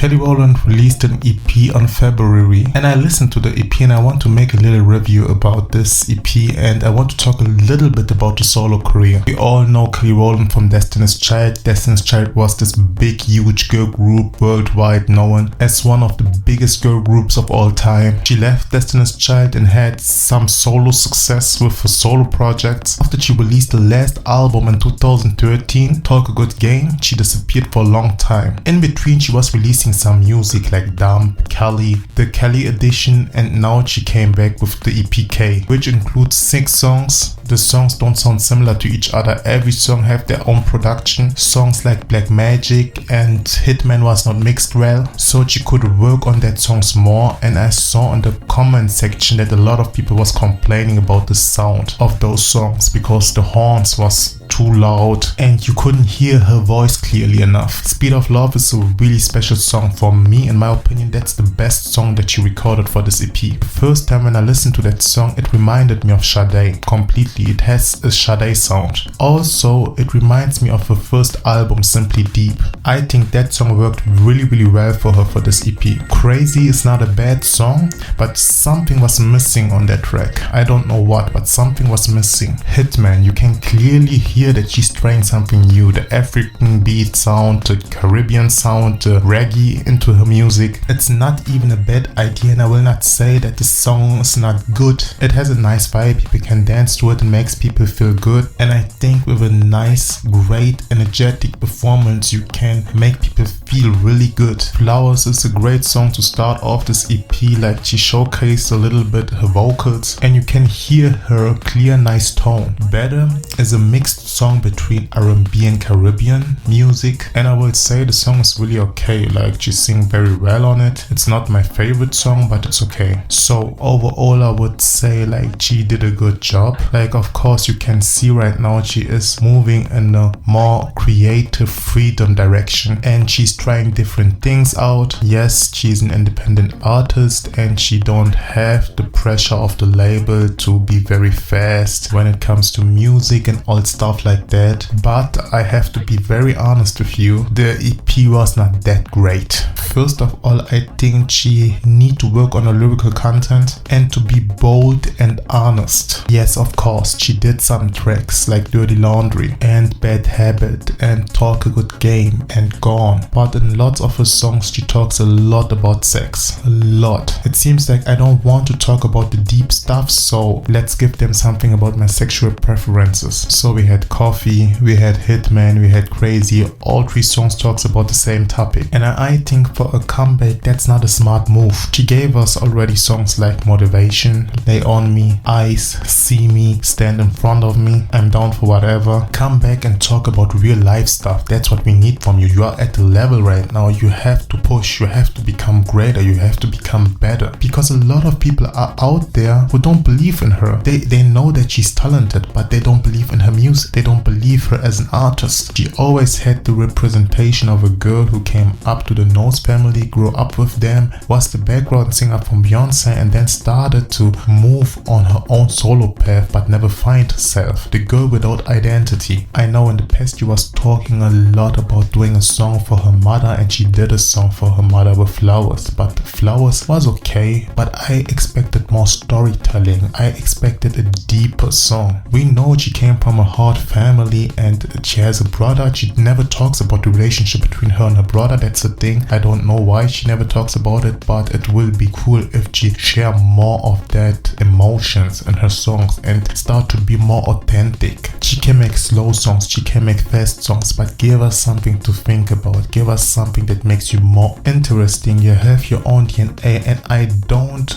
Kelly Rowland released an EP on February, and I listened to the EP and I want to make a little review about this EP, and I want to talk a little bit about the solo career. We all know Kelly Rowland from Destiny's Child. Destiny's Child was this big, huge girl group worldwide known as one of the biggest girl groups of all time. She left Destiny's Child and had some solo success with her solo projects. After she released the last album in 2013, Talk a Good Game, she disappeared for a long time. In between, she was releasing some music like Dump, Kelly, the Kelly Edition, and now she came back with the EPK, which includes 6 songs. The songs don't sound similar to each other. Every song have their own production. Songs like Black Magic and Hitman was not mixed well, so she could work on that songs more. And I saw in the comment section that a lot of people was complaining about the sound of those songs because the horns was too loud and you couldn't hear her voice clearly enough. Speed of Love is a really special song for me. In my opinion, that's the best song that she recorded for this EP. The first time when I listened to that song, it reminded me of Sade completely. It has a Sade sound. Also, it reminds me of her first album, Simply Deep. I think that song worked really well for her for this EP. Crazy is not a bad song, but something was missing on that track. I don't know what, but something was missing. Hitman, you can clearly hear that she's trying something new. The African beat sound, the Caribbean sound, the reggae into her music. It's not even a bad idea, and I will not say that the song is not good. It has a nice vibe, people can dance to it and makes people feel good. And I think with a nice, great, energetic performance, you can make people feel really good. Flowers is a great song to start off this EP, like she showcased a little bit her vocals and you can hear her clear, nice tone. Better is a mixed song between R&B and Caribbean music, and I would say the song is really okay. Like she sings very well on it. It's not my favorite song, but it's okay. So overall, I would say like she did a good job. Like of course you can see right now she is moving in a more creative freedom direction and she's trying different things out. Yes, she's an independent artist and she don't have the pressure of the label to be very fast when it comes to music and all stuff like that. But I have to be very honest with you, the EP was not that great. First of all, I think she need to work on her lyrical content and to be bold and honest. Yes, of course, she did some tracks like Dirty Laundry and Bad Habit and Talk a Good Game and Gone. But in lots of her songs, she talks a lot about sex. A lot. It seems like I don't want to talk about the deep stuff, so let's give them something about my sexual preferences. So we had Coffee, we had Hitman, we had Crazy. All 3 songs talks about the same topic. And I think for a comeback, that's not a smart move. She gave us already songs like Motivation, Lay On Me, Ice, See Me, Stand in Front of Me, I'm Down for Whatever. Come back and talk about real life stuff. That's what we need from you. You are at the level right now. You have to push. You have to become greater. You have to become better. Because a lot of people are out there who don't believe in her. They know that she's talented, but they don't believe in her music. They don't believe her as an artist. She always had the representation of a girl who came up to the Knowles family, grew up with them, was the background singer from Beyonce, and then started to move on her own solo path but never find herself. The girl without identity. I know in the past she was talking a lot about doing a song for her mother, and she did a song for her mother with Flowers, but Flowers was okay, but I expected more storytelling. I expected a deeper song. We know she came from a hard family and she has a brother. She never talks about the relationship between her and her brother. That's the thing. I don't know why she never talks about it, but it will be cool if she share more of that emotions in her songs and start to be more authentic. She can make slow songs, she can make fast songs, but give us something to think about. Give us something that makes you more interesting. You have your own DNA, and I don't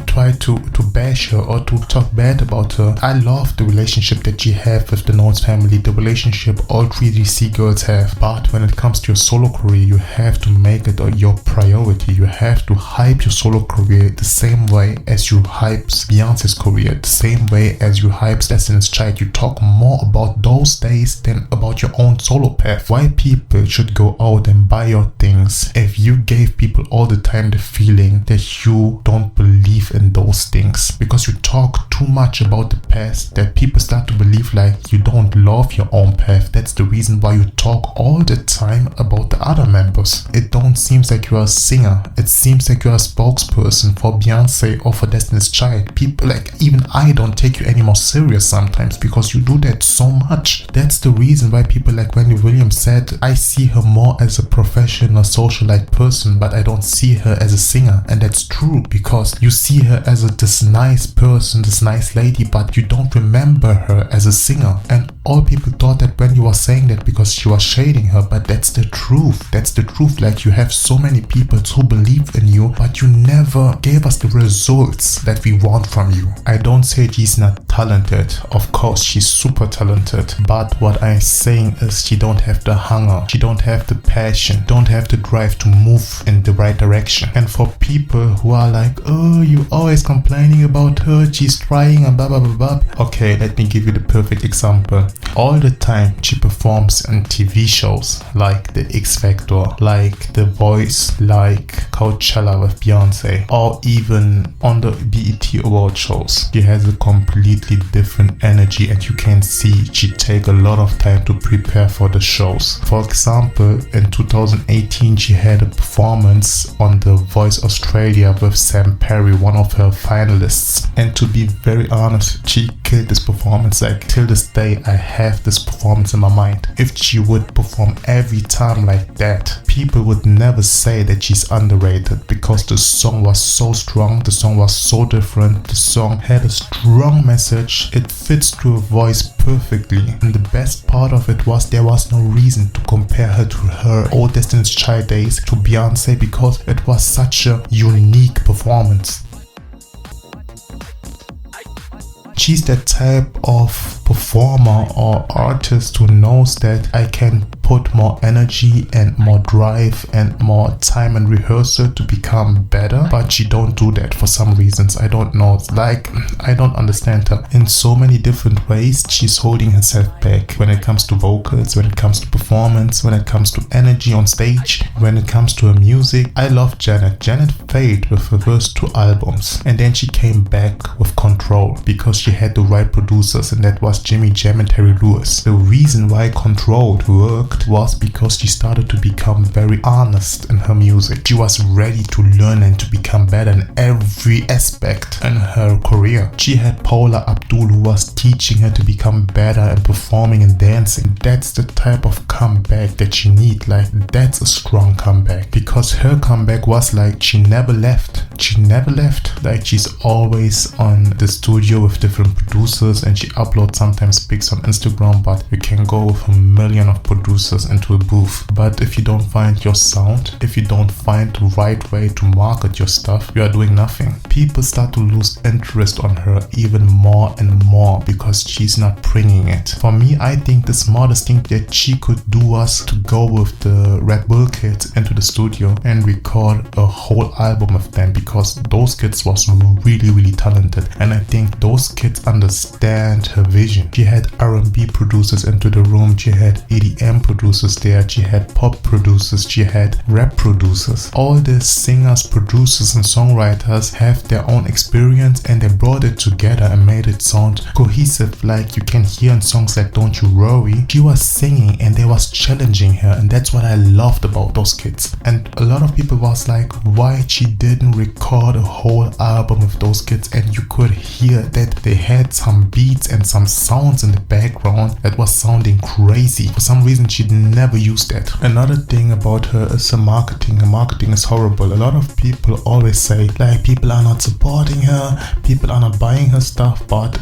try to bash her or to talk bad about her. I love the relationship that she have with the Knowles family, the relationship all 3 DC girls have. But when it comes to your solo career, you have to make it your priority. You have to hype your solo career the same way as you hype Beyonce's career, the same way as you hype Destiny's Child. You talk more about those days than about your own solo path. Why people should go out and buy your things if you gave people all the time the feeling that you don't believe in those things, because you talk too much about the past that people start to believe like you don't love your own path. That's the reason why you talk all the time about the other members. It don't seem seems like you're a singer. It seems like you're a spokesperson for Beyonce or for Destiny's Child. People like, even I don't take you any more serious sometimes because you do that so much. That's the reason why people like Wendy Williams said, I see her more as a professional socialite person, but I don't see her as a singer. And that's true, because you see her as this nice person, this nice lady, but you don't remember her as a singer. And all people thought that Wendy was saying that because she was shading her, but that's the truth. That's the truth. Like, you have so many people who believe in you, but you never gave us the results that we want from you. I don't say she's not talented. Of course, she's super talented. But what I'm saying is she don't have the hunger. She don't have the passion. Don't have the drive to move in the right direction. And for people who are like, oh, you always complaining about her, she's trying and blah blah blah blah. Okay, let me give you the perfect example. All the time she performs in TV shows like The X Factor, like The Voice, like Coachella with Beyonce, or even on the BET award shows. She has a completely different energy, and you can see she take a lot of time to prepare for the shows. For example, in 2018 she had a performance on The Voice Australia with Sam Perry, one of her finalists, and to be very honest, she killed this performance. Like, till this day I have this performance in my mind. If she would perform every time like that, people would never say that she's underrated, because the song was so strong, the song was so different, the song had a strong message, it fits to her voice perfectly, and the best part of it was there was no reason to compare her to her old Destiny's Child days to Beyonce, because it was such a unique performance. She's that type of performer or artist who knows that I can put more energy and more drive and more time and rehearsal to become better, but she don't do that for some reasons. I don't know, like, I don't understand her. In so many different ways she's holding herself back when it comes to vocals, when it comes to performance, when it comes to energy on stage, when it comes to her music. I love Janet. Janet failed with her first 2 albums, and then she came back with Control because she had the right producers, and that was Jimmy Jam and Terry Lewis. The reason why Control worked was because she started to become very honest in her music. She was ready to learn and to become better in every aspect in her career. She had Paula Abdul, who was teaching her to become better in performing and dancing. That's the type of comeback that she need. Like, that's a strong comeback, because her comeback was like, she never left. She never left. Like, she's always on the studio with different producers, and she uploads sometimes pics on Instagram, but you can go with a million of producers into a booth. But if you don't find your sound, if you don't find the right way to market your stuff, you are doing nothing. People start to lose interest on her even more and more because she's not bringing it. For me, I think the smartest thing that she could do was to go with the Red Bull kids into the studio and record a whole album of them, because those kids was really talented, and I think those kids understand her vision. She had R&B producers into the room, she had EDM producers there, she had pop producers, she had rap producers. All the singers, producers and songwriters have their own experience, and they brought it together and made it sound cohesive. Like, you can hear in songs like Don't You Worry, she was singing and they was challenging her, and that's what I loved about those kids. And a lot of people was like, why she didn't record a whole album with those kids? And you could hear that they had some beats and some sounds in the background that was sounding crazy. For some reason she never used that. Another thing about her is her marketing. Her marketing is horrible. A lot of people always say, like, people are not supporting her, people are not buying her stuff, but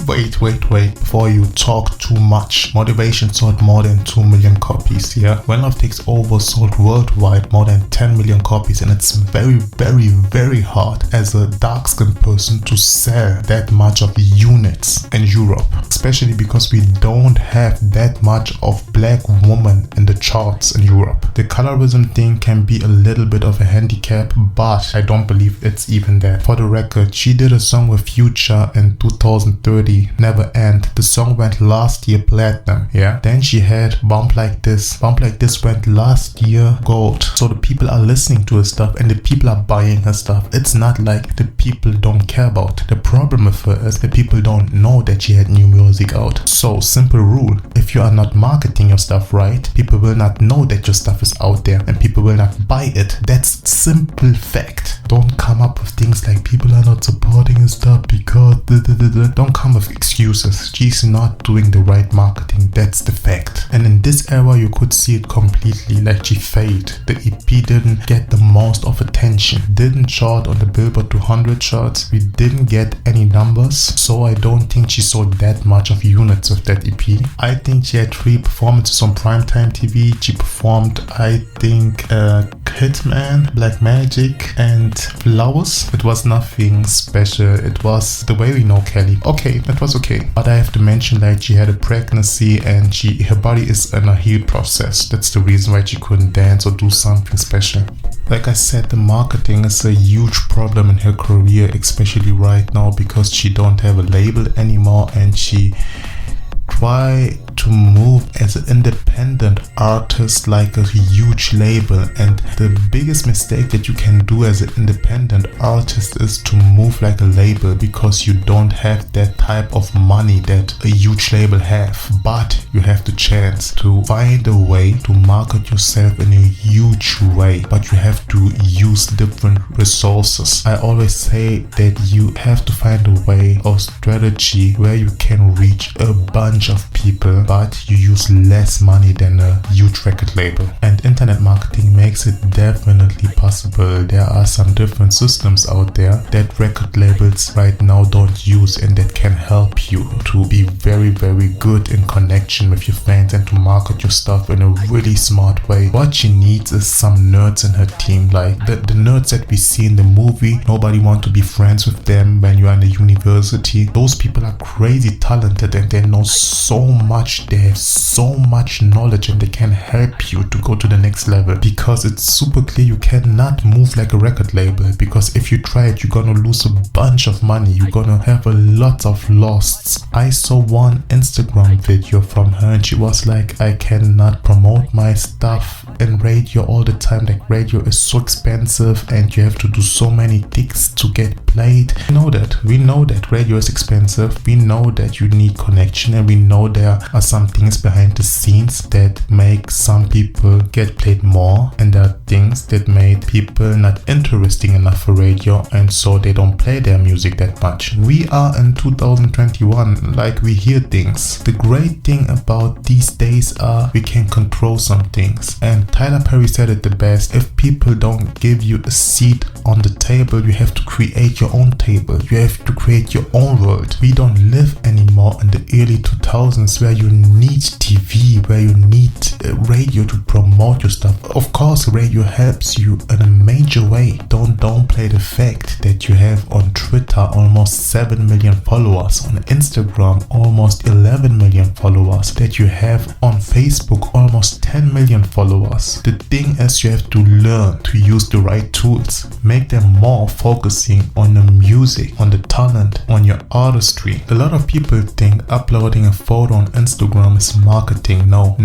wait, before you talk too much. Motivation sold more than 2 million copies, yeah. When Love Takes Over sold worldwide more than 10 million copies, and it's very hard as a dark-skinned person to sell that much of units in Europe, especially because we don't have that much of black women in the charts in Europe. The colorism thing can be a little bit of a handicap, but I don't believe it's even that. For the record, she did a song with Future in 2030, Never End. The song went last year platinum, yeah. Then she had Bump Like This. Bump Like This went last year gold. So the people are listening to her stuff and the people are buying her stuff. It's not like the people don't care about. The problem with her is the people don't know that she had new music out. So simple rule, if you are not marketing your stuff right, people will not know that your stuff is out there and people will not buy it. That's simple fact. Don't come up with things like people are not supporting her stuff because don't come with excuses. She's not doing the right marketing. That's the fact. And in this era you could see it completely, like she failed. The EP didn't get the most of attention, didn't chart on the Billboard 200 charts, we didn't get any numbers, so I don't think she sold that much of units with that EP. I think she had 3 performances on primetime TV. She performed, I think, Hitman, Black Magic and Flowers. It was nothing special. It was the way we know Kelly. Okay, that was okay. But I have to mention that she had a pregnancy and her body is in a heal process. That's the reason why she couldn't dance or do something special. Like I said, the marketing is a huge problem in her career, especially right now because she don't have a label anymore and she try to move as an independent artist like a huge label. And the biggest mistake that you can do as an independent artist is to move like a label, because you don't have that type of money that a huge label have. But you have the chance to find a way to market yourself in a huge way, but you have to use different resources. I always say that you have to find a way or strategy where you can reach a bunch of people, but you use less money than a huge record label. And internet marketing makes it definitely possible. There are some different systems out there that record labels right now don't use and that can help you to be very, very good in connection with your fans and to market your stuff in a really smart way. What she needs is some nerds in her team, like the nerds that we see in the movie. Nobody wants to be friends with them when you are in the university. Those people are crazy talented and they know so much, they have so much knowledge and they can help you to go to the next level, because it's super clear you cannot move like a record label, because if you try it you're gonna lose a bunch of money, you're gonna have a lot of losses. I saw one Instagram video from her and she was like, I cannot promote my stuff in radio all the time, like radio is so expensive and you have to do so many things to get played. We know that radio is expensive, we know that you need connection, and we know there are some things behind the scenes that make some people get played more, and there are things that make people not interesting enough for radio and so they don't play their music that much. We are in 2021, like we hear things. The great thing about these days are we can control some things, and Tyler Perry said it the best: if people don't give you a seat on the table, you have to create your own table, you have to create your own world. We don't live anymore in the early 2000s where you need TV, where you need radio to promote your stuff. Of course radio helps you in a major way. Don't downplay the fact that you have on Twitter almost 7 million followers, on Instagram almost 11 million followers, that you have on Facebook almost 10 million followers. The thing is, you have to learn to use the right tools, make them more focusing on the music, on the talent, on your artistry. A lot of people think uploading a photo on Instagram is marketing. No,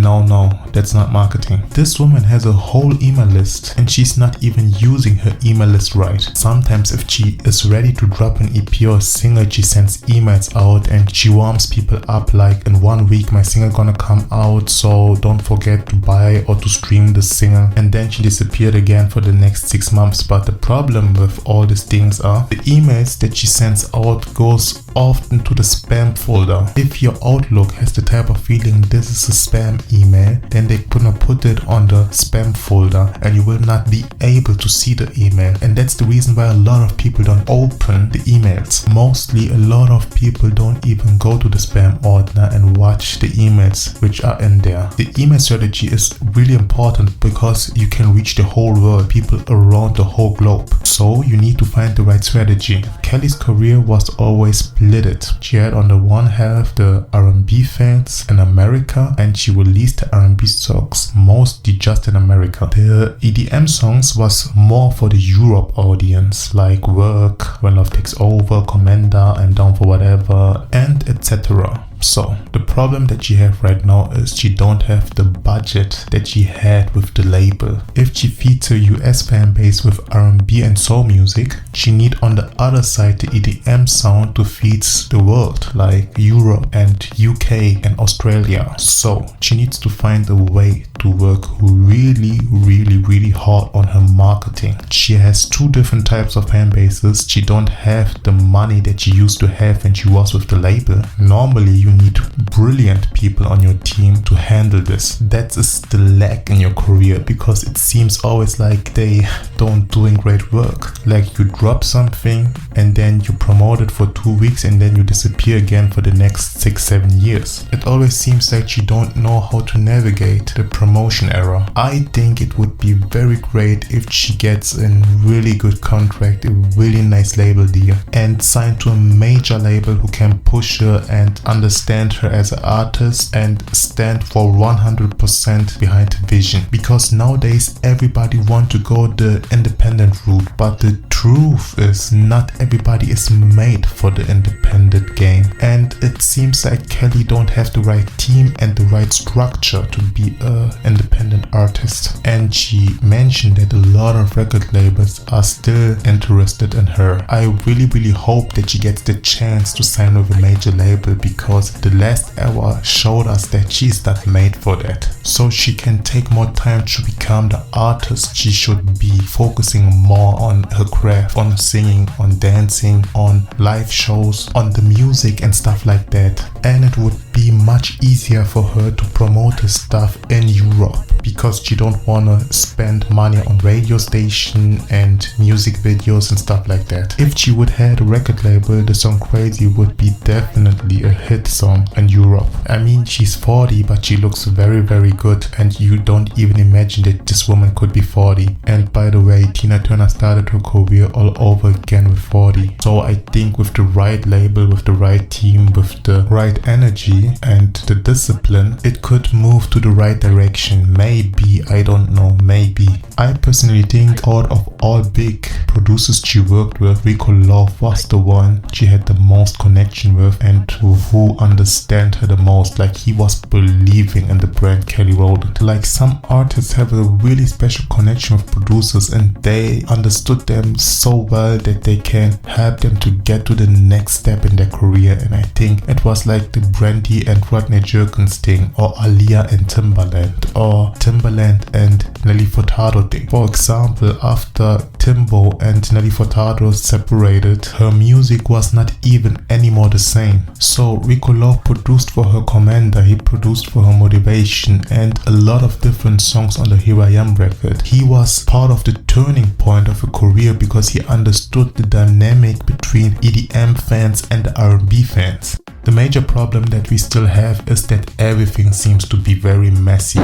that's not marketing. This woman has a whole email list and she's not even using her email list right. Sometimes if she is ready to drop an EP or a single, she sends emails out and she warms people up like, in 1 week my single gonna come out, so don't forget to buy or to stream the single, and then she disappeared again for the next 6 months. But the problem with all these things are the emails that she sends out goes often to the spam folder. If your Outlook has the type of feeling this is a spam email, then they're gonna put it on the spam folder and you will not be able to see the email. And that's the reason why a lot of people don't open the emails. Mostly a lot of people don't even go to the spam ordner and watch the emails which are in there. The email strategy is really important because you can reach the whole world, people around the whole globe. So you need to find the right strategy. Kelly's career was always splitted. She had on the one half the R&B fans in America, and she released the R&B songs mostly just in America. The EDM songs was more for the Europe audience, like Work, When Love Takes Over, Commander, I'm Down for Whatever, and etc. So the problem that she have right now is she don't have the budget that she had with the label. If she feeds her US fan base with R&B and soul music, she need on the other side the EDM sound to feed the world, like Europe and UK and Australia. So she needs to find a way to work really hard on her marketing. She has two different types of fan bases. She don't have the money that she used to have when she was with the label. Normally you need brilliant people on your team to handle this. That is the lack in your career, because it seems always like they don't doing great work. Like you drop something and then you promote it for 2 weeks and then you disappear again for the next 6-7 years. It always seems like you don't know how to navigate the promotion era. I think it would be very great if she gets a really good contract, a really nice label deal, and signed to a major label who can push her and understand her as an artist and stand for 100% behind the vision. Because nowadays everybody want to go the independent route, but the truth is not everybody is made for the independent game, and it seems like Kelly don't have the right team and the right structure to be a independent artist. And she mentioned that a lot of record labels are still interested in her. I really hope that she gets the chance to sign with a major label, because the last era showed us that she's not made for that. So she can take more time to become the artist she should be, focusing more on her craft, on singing, on dancing, on live shows, on the music and stuff like that. And it would be much easier for her to promote the stuff in Europe, because she don't want to spend money on radio station and music videos and stuff like that. If she would have a record label, the song Crazy would be definitely a hit song in Europe. I mean, she's 40, but she looks very good, and you don't even imagine that this woman could be 40. And by the way, Tina Turner started her career all over again with 40. So I think with the right label, with the right team, with the right energy and the discipline, it could move to the right direction. Maybe, I don't know, maybe. I personally think out of all big producers she worked with, Rico Love was the one she had the most connection with and who understand her the most. Like, he was believing in the brand Kelly Rowland. Like, some artists have a really special connection with producers and they understood them so well that they can help them to get to the next step in their career. And I think it was like the Brandy and Rodney Jerkins thing, or Aaliyah and Timbaland, or Timbaland and Nelly Furtado thing. For example, after Timbo and Nelly Furtado separated, her music was not even anymore the same. So Rico Love produced for her Commander, he produced for her Motivation, and a lot of different songs on the Here I Am record. He was part of the turning point of her career because he understood the dynamic between EDM fans and the R&B fans. The major problem that we still have is that everything seems to be very messy.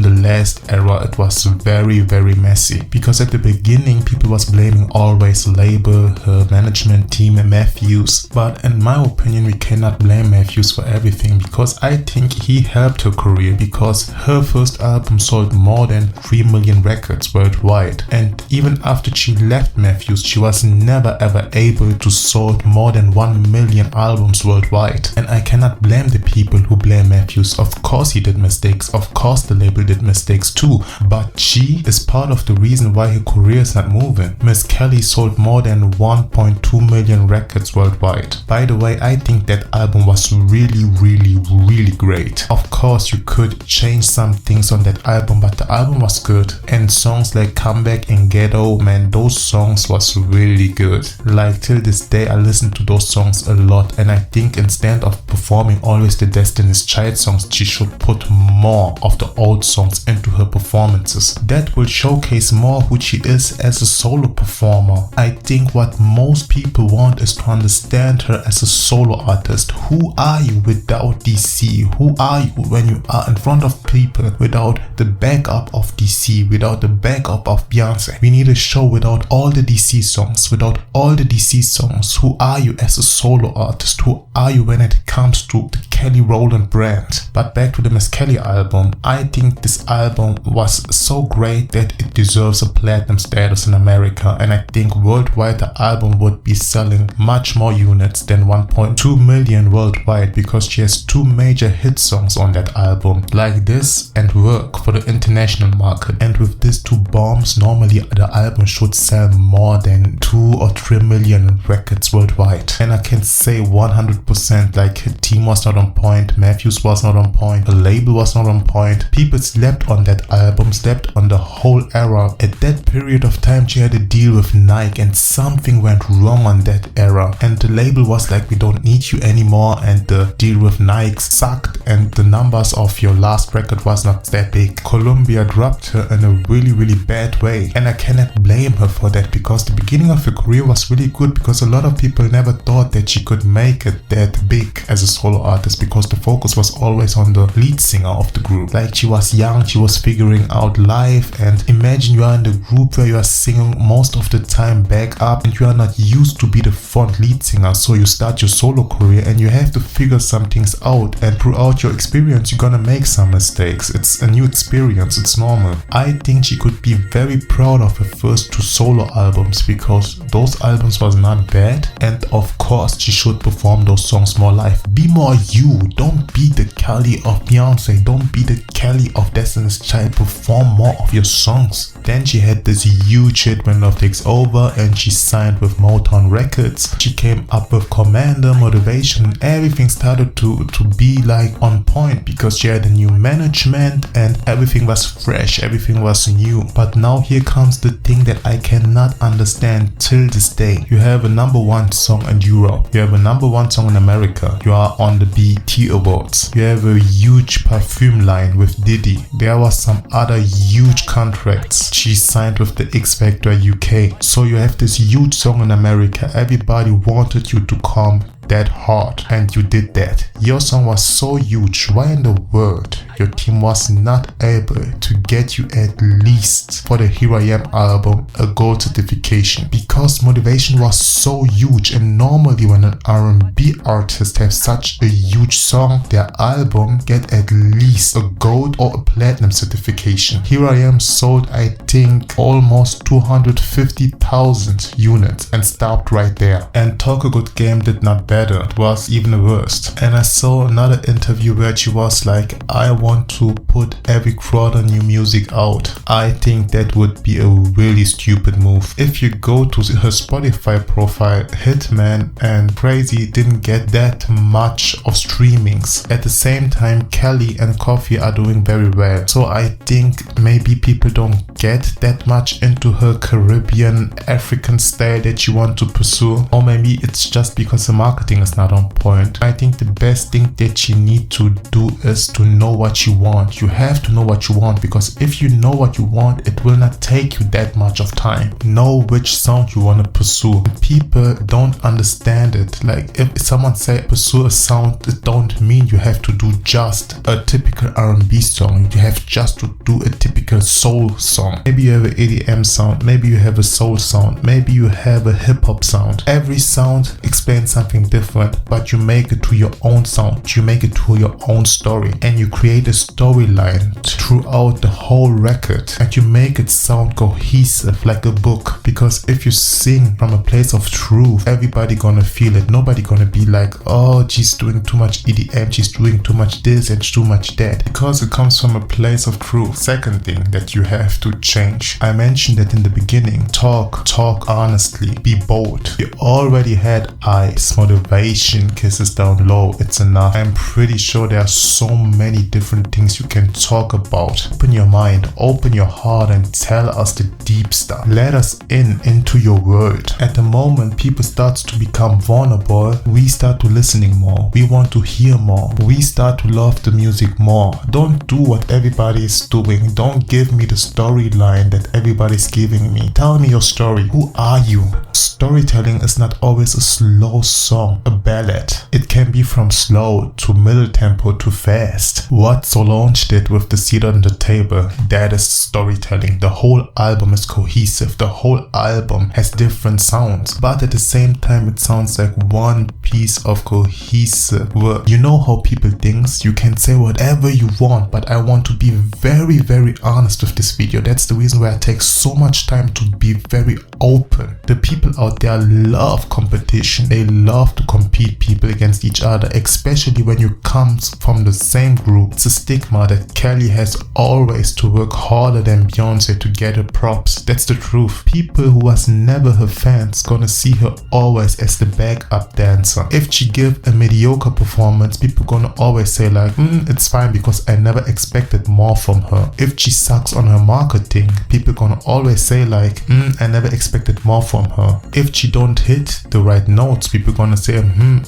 Last era, it was very messy, because at the beginning people was blaming always label, her management team and Matthews, but in my opinion we cannot blame Matthews for everything, because I think he helped her career, because her first album sold more than 3 million records worldwide, and even after she left Matthews she was never ever able to sold more than 1 million albums worldwide. And I cannot blame the people who blame Matthews. Of course he did mistakes, of course the label did mistakes too, but she is part of the reason why her career is not moving. Miss Kelly sold more than 1.2 million records worldwide. By the way, I think that album was really great. Of course you could change some things on that album, but the album was good. And songs like Comeback and Ghetto, man, those songs was really good. Like, till this day I listen to those songs a lot, and I think instead of performing always the Destiny's Child songs, she should put more of the old songs into her performances. That will showcase more who she is as a solo performer. I think what most people want is to understand her as a solo artist. Who are you without DC? Who are you when you are in front of people without the backup of DC, without the backup of Beyonce? We need a show without all the DC songs, without all the DC songs. Who are you as a solo artist? Who are you when it comes to the Kelly Rowland brand? But back to the Miss Kelly album. I think this album was so great that it deserves a platinum status in America, and I think worldwide the album would be selling much more units than 1.2 million worldwide, because she has 2 major hit songs on that album, like This and Work, for the international market. And with these 2 bombs, normally the album should sell more than 2 or 3 million records worldwide. And I can say 100%, like, her team was not on point, Matthews was not on point, the label was not on point. People slept on that album, slept on the whole era. At that period of time, she had a deal with Nike, and something went wrong on that era. And the label was like, we don't need you anymore, and the deal with Nike sucked, and the numbers of your last record was not that big. Columbia dropped her in a really bad way, and I cannot blame her for that, because the beginning of her career was really good, because a lot of people never thought that she could make it that big as a solo artist, because the focus was always on the lead singer of the group. Like, she was young, she was figuring out life, and imagine you are in the group where you are singing most of the time back up, and you are not used to be the front lead singer. So you start your solo career and you have to figure some things out, and throughout your experience you're gonna make some mistakes. It's a new experience, it's normal. I think she could be very proud of her first 2 solo albums, because those albums was not bad, and of course she should perform those songs more live. Be more you, don't be the Kelly of Beyonce, don't be the Kelly of Destiny's Child, perform more of your songs. Then she had this huge hit when Love Takes Over, and she signed with Motown Records. She came up with Commander, Motivation, and everything started to be like on point, because she had a new management and everything was fresh, everything was new. But now here comes the thing that I cannot understand till this day. You have a #1 song in Europe, you have a #1 song in America, you are on the BET Awards, you have a huge perfume line with Diddy, there was some other huge contracts she signed with the X Factor UK. So you have this huge song in America, everybody wanted you to come that hard, and you did that. Your song was so huge. Why in the world your team was not able to get you at least for the Here I Am album a gold certification? Because Motivation was so huge, and normally when an R&B artist has such a huge song, their album get at least a gold or a platinum certification. Here I Am sold, I think, almost 250,000 units and stopped right there. And Talk a Good Game did not better. It was even the worst. And I saw another interview where she was like, I want to put every quarter new music out. I think that would be a really stupid move. If you go to her Spotify profile, Hitman and Crazy didn't get that much of streamings. At the same time, Kelly and Coffee are doing very well. So I think maybe people don't get that much into her Caribbean African style that you want to pursue, or maybe it's just because the marketing is not on point. I think the best thing that you need to do is to know what you want. You have to know what you want, because if you know what you want, it will not take you that much of time. Know which sound you want to pursue. People don't understand it. Like, if someone say pursue a sound, it don't mean you have to do just a typical R&B song. You have just to do a typical soul song. Maybe you have an EDM sound, maybe you have a soul sound, maybe you have a hip-hop sound. Every sound explains something different, but you make it to your own sound, you make it to your own story, and you create a storyline throughout the whole record, and you make it sound cohesive like a book. Because if you sing from a place of truth, everybody gonna feel it. Nobody gonna be like, oh, she's doing too much EDM, she's doing too much this and too much that, because it comes from a place of truth. Second thing that you have to change, I mentioned it in the beginning, talk honestly, be bold. You already had Ice, Motivation, Kisses Down Low, It's Enough. I'm pretty sure there are so many different things you can talk about. Open your mind, open your heart, and tell us the deep stuff. Let us into your world. At the moment people start to become vulnerable, we start to listening more, we want to hear more, we start to love the music more. Don't do what everybody is doing. Don't give me the storyline that everybody's giving me. Tell me your story. Who are you? Storytelling is not always a slow song, a ballad. It can be from slow to middle tempo to fast. What Solange did with The Seat on the Table, that is storytelling. The whole album is cohesive. The whole album has different sounds, but at the same time it sounds like one piece of cohesive work. You know how people think? You can say whatever you want, but I want to be very, very honest with this video. That's the reason why I take so much time to be very open. The people out there love competition. They love to compete people against each other, especially when you come from the same group. It's a stigma that Kelly has always to work harder than Beyonce to get her props. That's the truth. People who was never her fans gonna see her always as the backup dancer. If she give a mediocre performance, people gonna always say like, it's fine because I never expected more from her. If she sucks on her marketing, people gonna always say like, I never expected more from her. If she don't hit the right notes, people gonna say,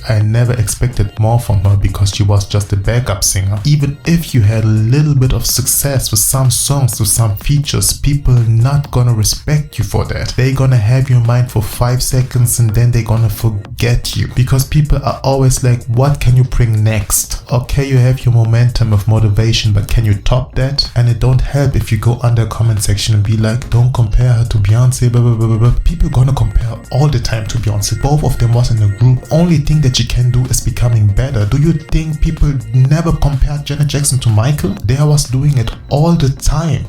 I never expected more from her because she was just a backup singer. Even if you had a little bit of success with some songs, with some features, people not gonna respect you for that. They gonna have your mind for 5 seconds and then they gonna forget you, because people are always like, what can you bring next? Okay, you have your momentum of motivation, but can you top that? And it don't help if you go under the comment section and be like, don't compare her to Beyonce, blah, blah, blah, blah, blah. People gonna compare all the time to Beyonce. Both of them was in a group. Only thing that she can do is becoming better. Do you think people never compared Janet Jackson to Michael? They was doing it all the time.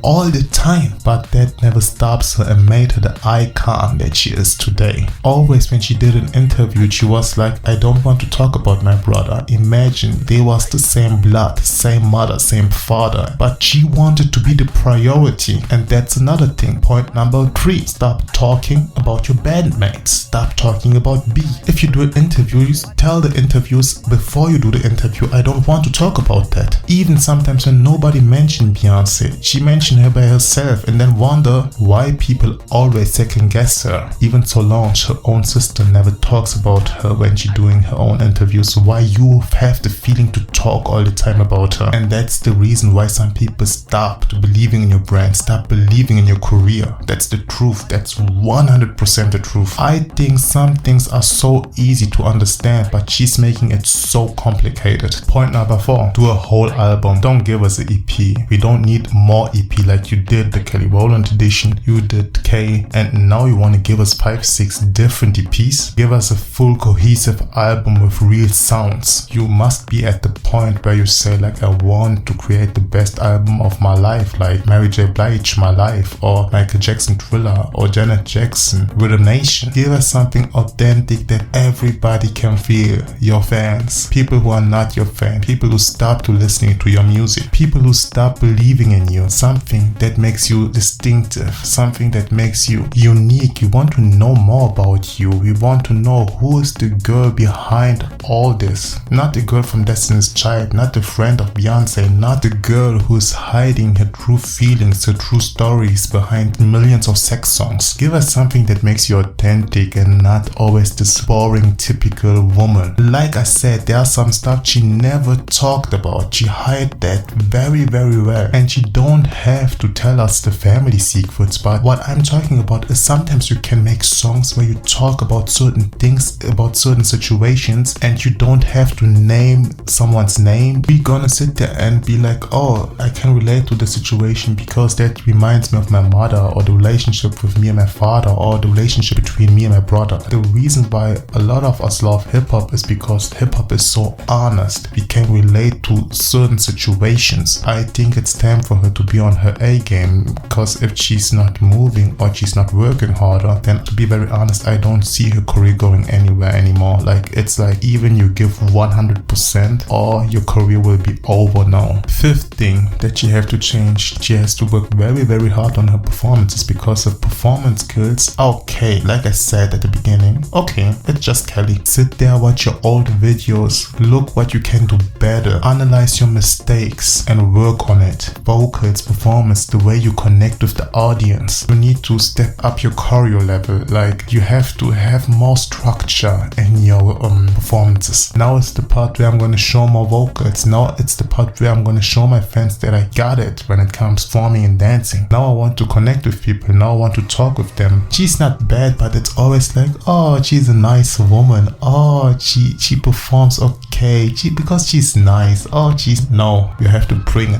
But that never stops her and made her the icon that she is today. Always when she did an interview, she was like, I don't want to talk about my brother. Imagine they was the same blood, same mother, same father, but she wanted to be the priority. And that's another thing. Point number 3, stop talking about your bandmates. Stop talking about B. If you do an interview, you tell the interviews before you do the interview, I don't want to talk about that. Even sometimes when nobody mentioned Beyonce, she mentioned her by herself and then wonder why people always second guess her. Even Solange, her own sister, never talks about her when she's doing her own interviews. So why you have the feeling to talk all the time about her? And that's the reason why some people stop believing in your brand, stop believing in your career. That's the truth. That's 100% the truth. I think some things are so easy to understand, but she's making it so complicated. Point number 4, do a whole album. Don't give us an EP. We don't need more EP like you did the Kelly Rowland edition, you did K, and now you want to give us 5-6 different EPs. Give us a full cohesive album with real sounds. You must be at the point where you say like, I want to create the best album of my life, like Mary J. Blige, My Life, or Michael Jackson, Thriller, or Janet Jackson, Rhythm Nation. Give us something authentic that everybody can feel. Your fans, people who are not your fans, people who stop to listening to your music, people who stop believing in you. Something that makes you distinctive, something that makes you unique. We want to know more about you. We want to know who is the girl behind all this. Not the girl from Destiny's Child, not the friend of Beyonce, not the girl who is hiding her true feelings, her true stories behind millions of sex songs. Give us something that makes you authentic and not always this boring typical woman. Like I said, there are some stuff she never talked about. She hid that very, very well, and she don't have to tell us the family secrets. But what I'm talking about is sometimes you can make songs where you talk about certain things, about certain situations, and you don't have to name someone's name. We're gonna sit there and be like, oh, I can relate to the situation because that reminds me of my mother, or the relationship with me and my father, or the relationship between me and my brother. The reason why a lot of us love hip-hop is because hip-hop is so honest. We can relate to certain situations. I think it's time for her to be on her A game, because if she's not moving or she's not working harder, then to be very honest, I don't see her career going anywhere anymore. Like, it's like even you give 100% or your career will be over now. 5th thing that she have to change, she has to work very, very hard on her performances, because her performance skills, okay, like I said at the beginning, okay, it's just Kelly. Sit there, watch your old videos, look what you can do better, analyze your mistakes and work on it. Vocals, performance, the way you connect with the audience. You need to step up your choreo level. Like, you have to have more structure in your performances. Now it's the part where I'm going to show more vocals. Now it's the part where I'm going to show my fans that I got it when it comes performing and dancing. Now I want to connect with people. Now I want to talk with them. She's not bad sad, but it's always like, oh, she's a nice woman. Oh, she performs okay. Because she's nice. Oh, no, you have to bring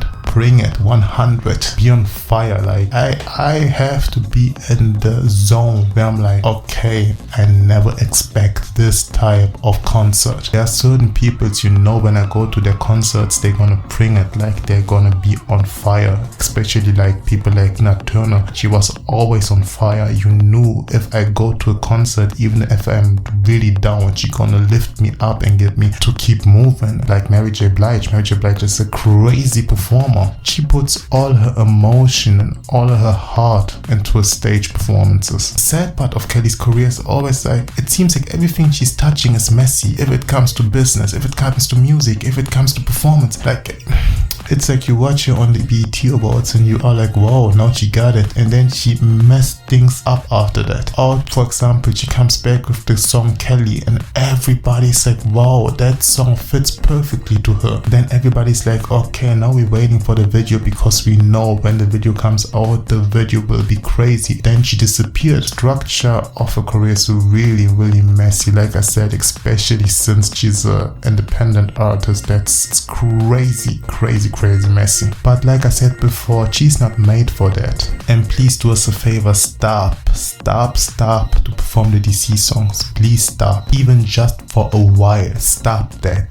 it 100, be on fire. Like I have to be in the zone where I'm like, okay, I never expect this type of concert. There are certain people, when I go to their concerts, they're gonna bring it, like they're gonna be on fire. Especially like people like Nat Turner, she was always on fire. You knew if I go to a concert, even if I'm really down, she's gonna lift me up and get me to keep moving. Like Mary J. Blige is a crazy performer. She puts all her emotion and all of her heart into her stage performances. The sad part of Kelly's career is always like, it seems like everything she's touching is messy. If it comes to business, if it comes to music, if it comes to performance, like it's like you watch her on the BET Awards and you are like, wow, now she got it. And then she messed things up after that. Or for example, she comes back with the song Kelly and everybody's like, wow, that song fits perfectly to her. Then everybody's like, okay, now we're waiting for the video because we know when the video comes out, the video will be crazy. Then she disappeared. Structure of her career is really, really messy. Like I said, especially since she's an independent artist, that's crazy messy. But like I said before, she's not made for that. And please do us a favor, stop to perform the DC songs. Please stop, even just for a while. Stop that.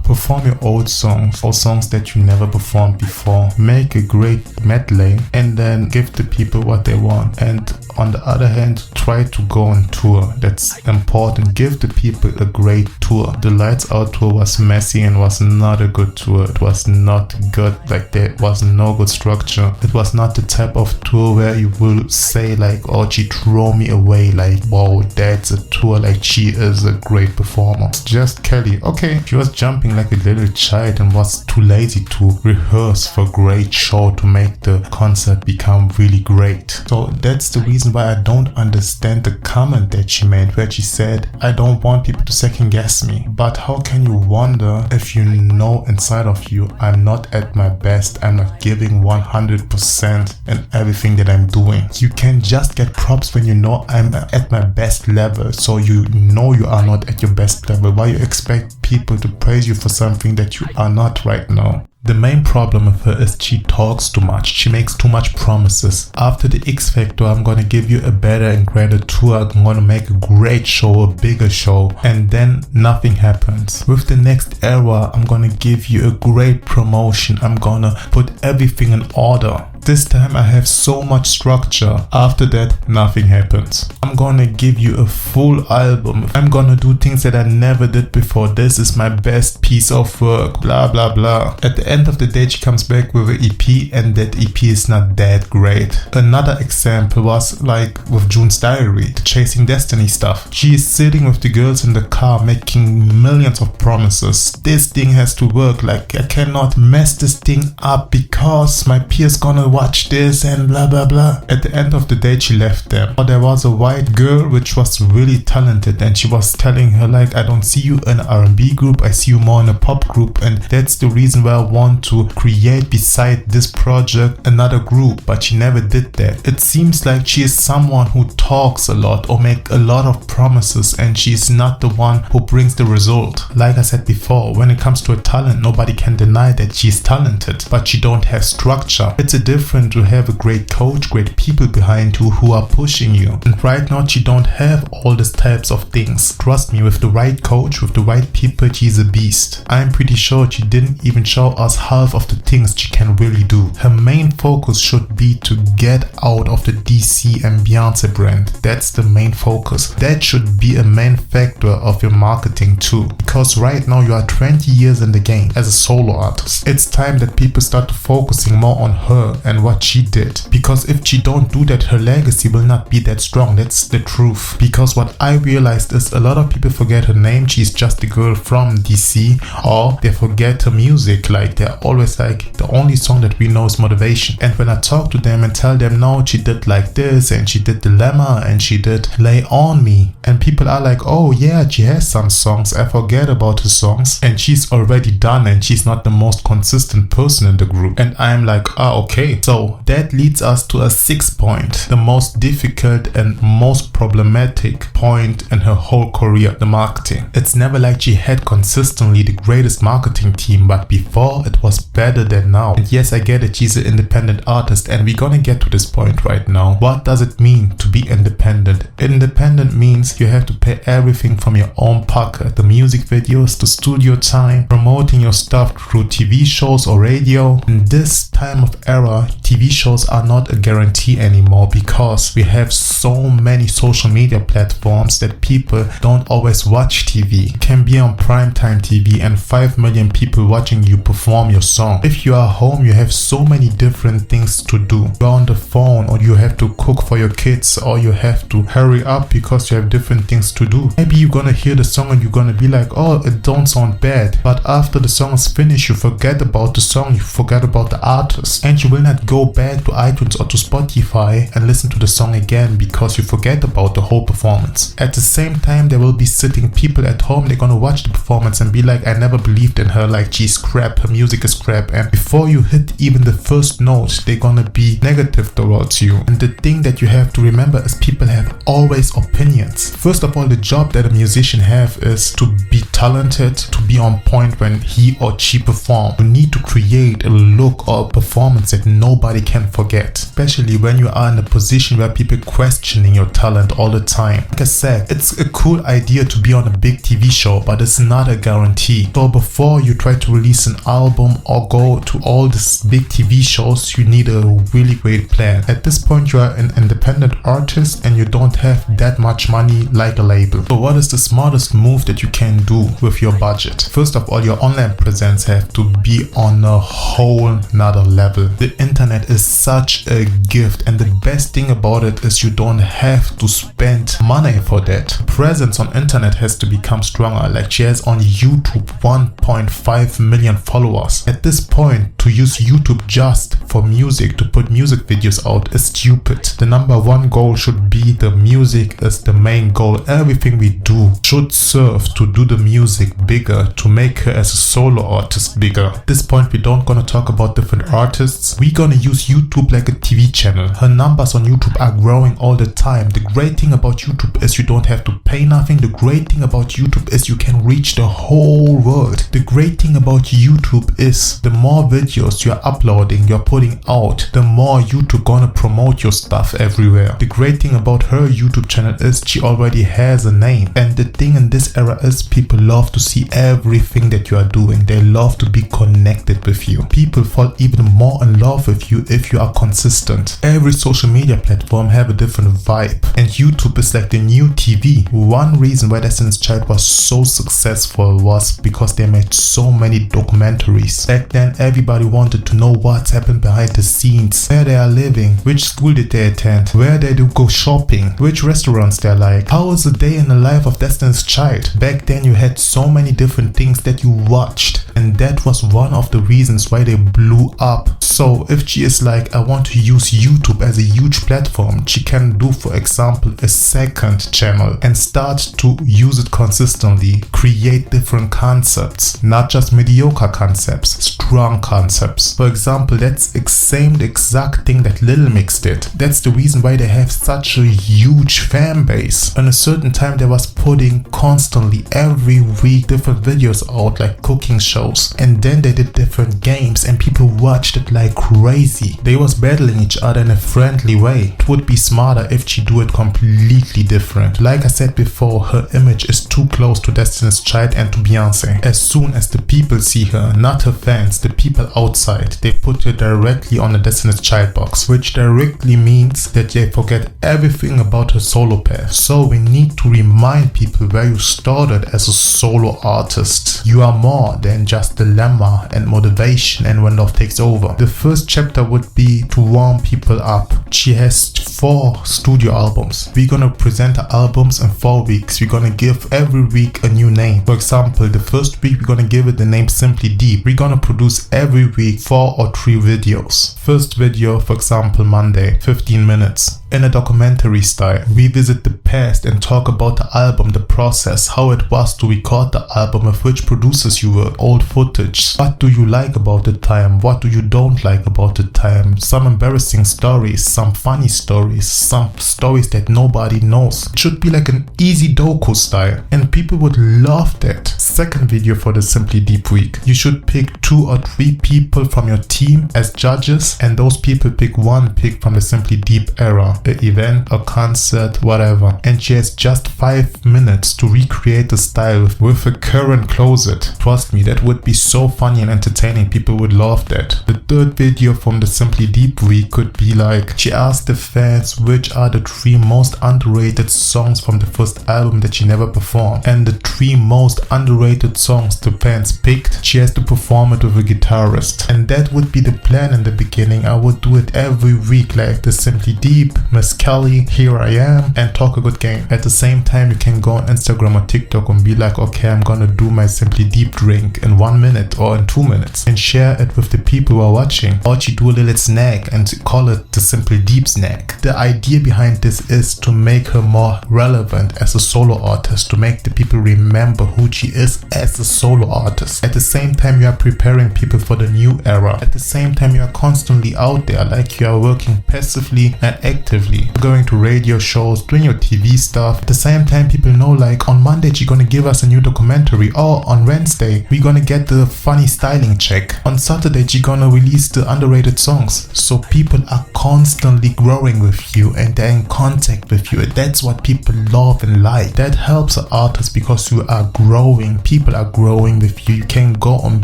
Perform your old songs or songs that you never performed before. Make a great medley and then give the people what they want. And on the other hand, try to go on tour. That's important. Give the people a great tour. The Lights Out tour was messy and was not a good tour. It was not good. Like there was no good structure. It was not the type of tour where you will say like, oh, she threw me away. Like, wow, that's a tour. Like she is a great performer. Just Kelly. Okay, she was jumping like a little child and was too lazy to rehearse for a great show to make the concert become really great. So that's the reason why I don't understand the comment that she made where she said, I don't want people to second guess me. But how can you wonder if you know inside of you I'm not at my best, I'm not giving 100% in everything that I'm doing. You can just get props when you know I'm at my best level. So you know you are not at your best level. Why you expect people to praise you for something that you are not right now? The main problem with her is she talks too much. She makes too much promises. After the X Factor, I'm gonna give you a better and greater tour. I'm gonna make a great show, a bigger show. And then nothing happens. With the next era, I'm gonna give you a great promotion. I'm gonna put everything in order. This time I have so much structure. After that, nothing happens. I'm gonna give you a full album. I'm gonna do things that I never did before. This is my best piece of work. Blah, blah, blah. At the end of the day, she comes back with an EP and that EP is not that great. Another example was like with June's Diary, the Chasing Destiny stuff. She is sitting with the girls in the car making millions of promises. This thing has to work. Like I cannot mess this thing up because my peers gonna watch this and blah blah blah. At the end of the day, she left them. But there was a white girl which was really talented and she was telling her like, I don't see you in an R&B group, I see you more in a pop group, and that's the reason why I want to create beside this project another group. But she never did that. It seems like she is someone who talks a lot or make a lot of promises and she's not the one who brings the result. Like I said before, when it comes to a talent, nobody can deny that she's talented, but she don't have structure. It's a different to have a great coach, great people behind you who are pushing you. And right now she don't have all these types of things. Trust me, with the right coach, with the right people, she's a beast. I'm pretty sure she didn't even show us half of the things she can really do. Her main focus should be to get out of the DC and Beyonce brand. That's the main focus. That should be a main factor of your marketing too. Because right now you are 20 years in the game as a solo artist. It's time that people start focusing more on her and what she did. Because if she don't do that, her legacy will not be that strong. That's the truth. Because what I realized is a lot of people forget her name. She's just a girl from DC, or they forget her music. Like they're always like, the only song that we know is Motivation. And when I talk to them and tell them, no, she did like this and she did Dilemma and she did Lay On Me, and people are like, oh yeah, she has some songs, I forget about her songs, and she's already done and she's not the most consistent person in the group. And I'm like, okay, way. So that leads us to a sixth point, the most difficult and most problematic point in her whole career, the marketing. It's never like she had consistently the greatest marketing team, but before it was better than now. And yes, I get it, she's an independent artist, and we're gonna get to this point right now. What does it mean to be independent? Independent means you have to pay everything from your own pocket, the music videos, the studio time, promoting your stuff through TV shows or radio. In this time of era, TV shows are not a guarantee anymore because we have so many social media platforms that people don't always watch TV. You can be on primetime TV and 5 million people watching you perform your song. If you are home, you have so many different things to do. You're on the phone, or you have to cook for your kids, or you have to hurry up because you have different things to do. Maybe you're gonna hear the song and you're gonna be like, oh, it don't sound bad. But after the song is finished, you forget about the song, you forget about the artist, and you will not go back to iTunes or to Spotify and listen to the song again because you forget about the whole performance. At the same time, there will be sitting people at home, they're gonna watch the performance and be like, I never believed in her, like she's crap, her music is crap. And before you hit even the first note, they're gonna be negative towards you. And the thing that you have to remember is people have always opinions. First of all, the job that a musician have is to be talented, to be on point when he or she perform. You need to create a look or a performance that nobody can forget, especially when you are in a position where people questioning your talent all the time. Like I said, it's a cool idea to be on a big TV show, but it's not a guarantee. So before you try to release an album or go to all these big TV shows, you need a really great plan. At this point, you are an independent artist and you don't have that much money like a label. So what is the smartest move that you can do with your budget? First of all, your online presence have to be on a whole nother level. The internet is such a gift, and the best thing about it is you don't have to spend money for that. Presence on internet has to become stronger. Like she has on YouTube 1.5 million followers. At this point, to use YouTube just for music, to put music videos out is stupid. The number one goal should be the music is the main goal. Everything we do should serve to do the music bigger, to make her as a solo artist bigger. At this point, we don't gonna talk about different artists. We're gonna use YouTube like a TV channel. Her numbers on YouTube are growing all the time. The great thing about YouTube is you don't have to pay nothing. The great thing about YouTube is you can reach the whole world. The great thing about YouTube is the more videos you're uploading, you're putting out, the more YouTube gonna promote your stuff everywhere. The great thing about her YouTube channel is she already has a name. And the thing in this era is people love to see everything that you are doing. They love to be connected with you. People fall even more in love with you if you are consistent. Every social media platform have a different vibe, and YouTube is like the new TV. One reason why Destiny's Child was so successful was because they made so many documentaries. Back then, everybody wanted to know what's happened behind the scenes, where they are living, which school did they attend, where they do go shopping, which restaurants they like, how is the day in the life of Destiny's Child. Back then, you had so many different things that you watched, and that was one of the reasons why they blew up. So if she is like, I want to use YouTube as a huge platform, she can do, for example, a second channel and start to use it consistently, create different concepts, not just mediocre concepts, strong concepts. For example, that's the same exact thing that Little Mix did. That's the reason why they have such a huge fan base. In a certain time, they was putting constantly every week different videos out, like cooking shows, and then they did different games and people watched it like crazy. They was battling each other in a friendly way. It would be smarter if she do it completely different. Like I said before, her image is too close to Destiny's Child and to Beyonce. As soon as the people see her, not her fans, the people outside, they put her directly on the Destiny's Child box, which directly means that they forget everything about her solo path. So we need to remind people where you started as a solo artist. You are more than just dilemma and motivation and when love takes over. The first chapter would be to warm people up. She has 4 studio albums. We're gonna present her albums in 4 weeks. We're gonna give every week a new name. For example, the first week we're gonna give it the name Simply Deep. We're gonna produce every week 4 or 3 videos. First video, for example, Monday, 15 minutes. In a documentary style, we visit the past and talk about the album, the process, how it was to record the album, with which producers you work, old footage. What do you like about the time? What do you don't like about the time? Some embarrassing stories, some funny stories, some stories that nobody knows. It should be like an easy docu style, and people would love that. Second video for the Simply Deep week. You should pick 2 or 3 people from your team as judges, and those people pick one pick from the Simply Deep era, an event, a concert, whatever. And she has just 5 minutes to recreate the style with a current closet. Trust me, that would be so funny and entertaining. People would love that. The third video from the Simply Deep week could be like, she asked the fans which are the 3 most underrated songs from the first album that she never performed, and the 3 most underrated songs the fans picked, she has to perform it with a guitarist. And that would be the plan in the beginning. I would do it every week, like the Simply Deep, Miss Kelly, Here I Am, and Talk a Good Game. At the same time, you can go on Instagram or TikTok and be like, okay, I'm gonna do my Simply Deep drink in 1 minute or in 2 minutes, and share it with the people who are watching. Or she do a little snack and call it the Simply Deep snack. The idea behind this is to make her more relevant as a solo artist, to make the people remember who she is as a solo artist. At the same time, you are preparing people for the new era. At the same time, you are constantly out there, like you are working passively and actively. You're going to radio shows, doing your TV stuff. At the same time, people know like on Monday she's gonna give us a new documentary, or on Wednesday we're gonna get the funny styling check. On Saturday she's gonna release the underrated songs. So people are constantly growing with you and they're in contact with you. That's what people love and like. That helps an artist because you are growing. People are growing with you. You can go on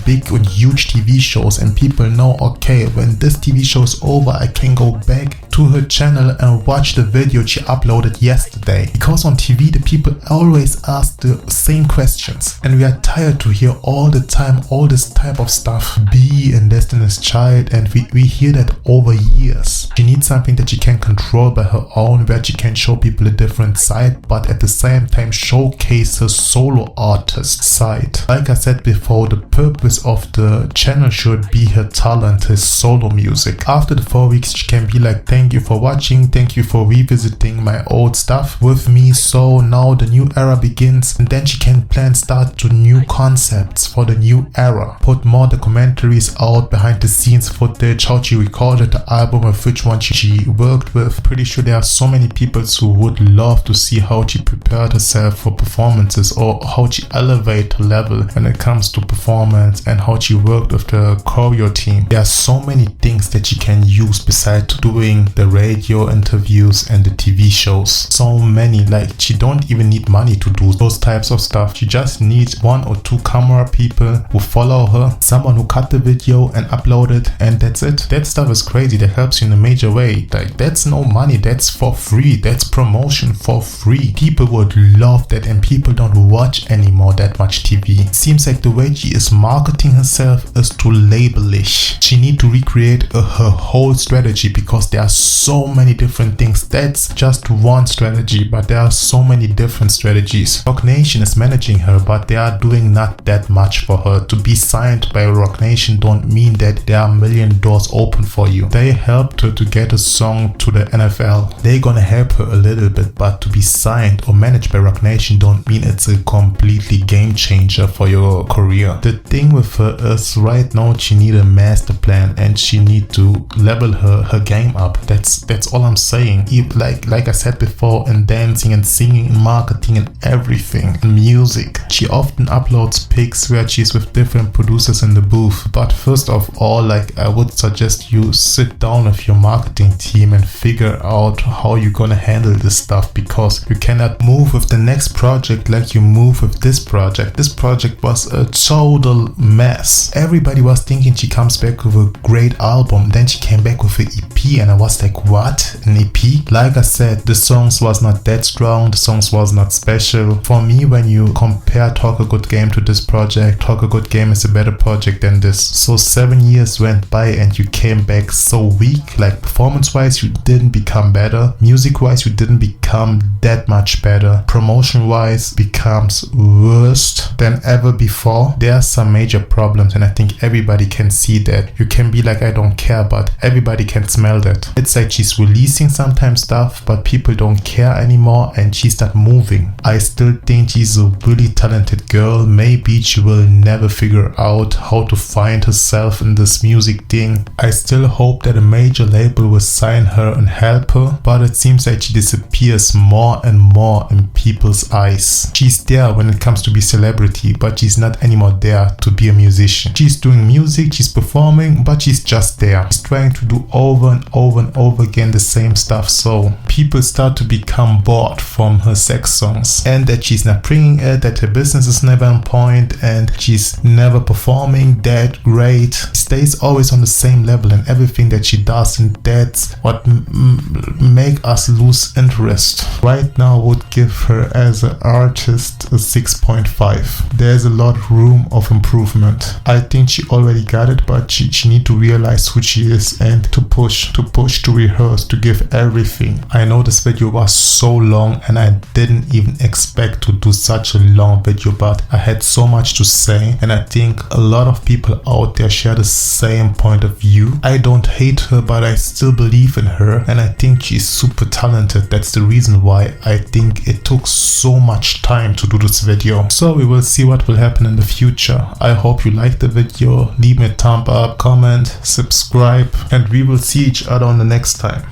big and huge TV shows and people know, okay, when this TV show is over, I can go back to her channel and watch the video she uploaded yesterday. Because on TV the people always ask the same questions and we are tired to hear all the time all this type of stuff. Be and Destiny's Child, and we hear that over years. She needs something that she can control by her own, where she can show people a different side, but at the same time showcase her solo artist side. Like I said before, the purpose of the channel should be her talent, her solo music. After the 4 weeks she can be like, thank you for watching, thank you for revisiting my old stuff with me, so now the new era begins. And then she can start to new concepts for the new era, put more documentaries out, behind the scenes footage, how she recorded the album, with which one she worked with. Pretty sure there are so many people who would love to see how she prepared herself for performances, or how she elevated her level when it comes to performance, and how she worked with the choreo team. There are so many things that she can use besides doing the radio interviews and the TV shows. So many, like she don't even need money to do those types of stuff. She just needs 1 or 2 camera people who follow her, someone who cut the video and upload it, and that's it. That stuff is crazy. That helps you in a major way. Like that's no money, that's for free, that's promotion for free. People would love that, and people don't watch anymore that much TV. It seems like the way she is marketing herself is too labelish. She need to recreate her whole strategy, because there are so many different things. That's just one strategy, but there are so many different strategies. Roc Nation is managing her, but they are doing not that much for her. To be signed by Roc Nation don't mean that there are a million doors open for you. They helped her to get a song to the NFL. They're gonna help her a little bit, but to be signed or managed by Roc Nation don't mean it's a completely game changer for your career. The thing with her is right now she need a master plan, and she need to level her game up. That's all I'm saying. Like I said before, in dancing and singing and marketing and everything, in music, she often uploads pics where she's with different producers in the booth. But first of all, like I would suggest you sit down with your marketing team and figure out how you're gonna handle this stuff, because you cannot move with the next project like you move with this project. This project was a total mess. Everybody was thinking she comes back with a great album, then she came back with an EP, and I was like, what? An EP? Like I said, the songs was not that strong, the songs was not special. For me, when you compare Talk a Good Game to this project, Talk a Good Game is a better project than this. So 7 years went by and you came back so weak, like performance wise you didn't become better, music wise you didn't become that much better, promotion wise becomes worse than ever before. There are some major problems, and I think everybody can see that. You can be like, I don't care, but everybody can smell that. It's like she's releasing sometimes stuff, but people don't care anymore, and she's not moving. I still think she's a really talented girl. Maybe she will never figure out how to find herself in this music thing. I still hope that a major label will sign her and help her, but it seems like she disappears more and more in people's eyes. She's there when it comes to be celebrity, but she's not anymore there to be a musician. She's doing music, she's performing, but she's just there. She's trying to do over and over and over again the same stuff, so people start to become bored from her sex songs, and that she's not bringing it, that her business is never on point, and she's never performing that great. She stays always on the same level in everything that she does, and that's what make us lose interest. Right now I would give her as an artist a 6.5. There's a lot of room of improvement. I think she already got it, but she need to realize who she is and to push, to rehearse, to give everything. I know this video was so long and I didn't even expect to do such a long video, but I had so much to say, and I think a lot of people out there share the same point of view. I don't hate her, but I still believe in her, and I think she's super talented. That's the reason why I think it took so much time to do this video. So we will see what will happen in the future. I hope you liked the video. Leave me a thumb up, comment, subscribe, and we will see each other on the next time.